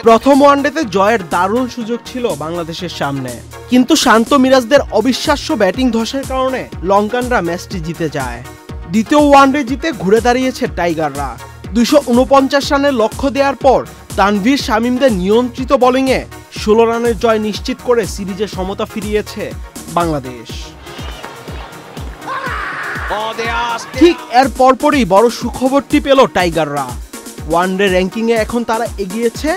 প্রথম ওয়ানডেতে জয়ের দারুণ সুযোগ ছিল বাংলাদেশের সামনে, কিন্তু শান্ত মিরাজদের অবিশ্বাস্য ব্যাটিং ধসের কারণে লঙ্কানরা ম্যাচটি জিতে যায়। দ্বিতীয় ওয়ানডে জিতে ঘুরে দাঁড়িয়েছে টাইগাররা। 249 রানের লক্ষ্য দেওয়ার পর তানভীর শামীমদের নিয়ন্ত্রিত বোলিংয়ে 16 রানের জয় নিশ্চিত করে সিরিজে সমতা ফিরিয়েছে বাংলাদেশ। ঠিক এর পরপরই বড় সুখবরটি পেল টাইগাররা। ওয়ানডে র্যাঙ্কিংয়ে এখন তারা এগিয়েছে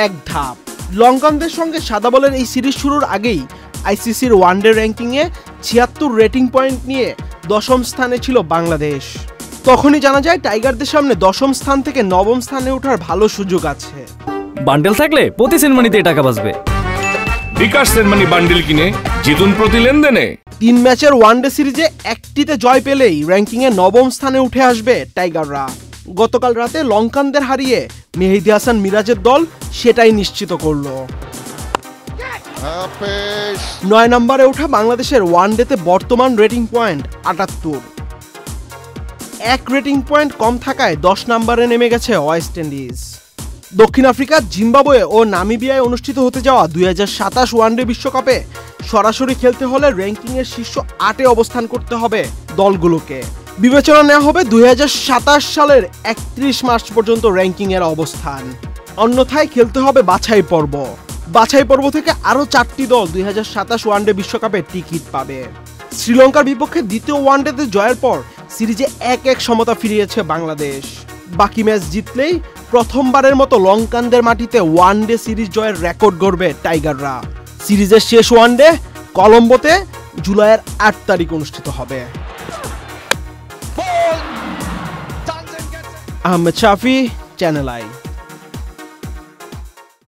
এক ধাপ। লঙ্কানদের সঙ্গে সাদা বলের এই সিরিজ শুরুর আগেই আইসিসির ওয়ানডে র্যাঙ্কিংয়ে 76 রেটিং পয়েন্ট নিয়ে 10ম স্থানে ছিল বাংলাদেশ। তখনই জানা যায় টাইগারদের সামনে 10ম স্থান থেকে 9ম স্থানে ওঠার ভালো সুযোগ আছে। বান্ডেল থাকলে প্রতি সেনমানিতে টাকা বাঁচবে। বিকাশ সেনমানি বান্ডেল কিনে জিতুন প্রতি লেনদেনে। 3 ম্যাচের ওয়ানডে সিরিজে একটিতে জয় পেলেই র্যাঙ্কিংয়ে 9ম স্থানে উঠে আসবে টাইগাররা। গতকাল রাতে লঙ্কানদের হারিয়ে মেহেদী হাসান মিরাজের দল সেটাই নিশ্চিত করল। 9 নম্বরে ওঠা বাংলাদেশের ওয়ানডেতে বর্তমান রেটিং পয়েন্ট 78। 1 রেটিং পয়েন্ট কম থাকায় 10 নম্বরে নেমে গেছে ওয়েস্ট ইন্ডিজ। দক্ষিণ আফ্রিকা, জিম্বাবুয়ে ও নামিবিয়ায় অনুষ্ঠিত হতে যাওয়া 2027 ওয়ানডে বিশ্বকাপে সরাসরি খেলতে হলে র্যাঙ্কিংয়ের শীর্ষ 8-এ অবস্থান করতে হবে দলগুলোকে। বিবেচনা নেওয়া হবে 2027 সালের 31 মার্চ পর্যন্ত র্যাঙ্কিংয়ের অবস্থান। অন্যথায় খেলতে হবে বাছাই পর্ব। বাছাই পর্ব থেকে আরও 4টি দল 2027 ওয়ানডে বিশ্বকাপে টিকিট পাবে। শ্রীলঙ্কার বিপক্ষে দ্বিতীয় ওয়ানডেতে জয়ের পর সিরিজে 1-1 সমতা ফিরিয়েছে বাংলাদেশ। বাকি ম্যাচ জিতলেই প্রথমবারের মতো লঙ্কানদের মাটিতে ওয়ানডে সিরিজ জয়ের রেকর্ড গড়বে টাইগাররা। সিরিজের শেষ ওয়ানডে কলম্বোতে জুলাইয়ের 8 তারিখ অনুষ্ঠিত হবে। আহমেদ শাফি, চ্যানেল আই।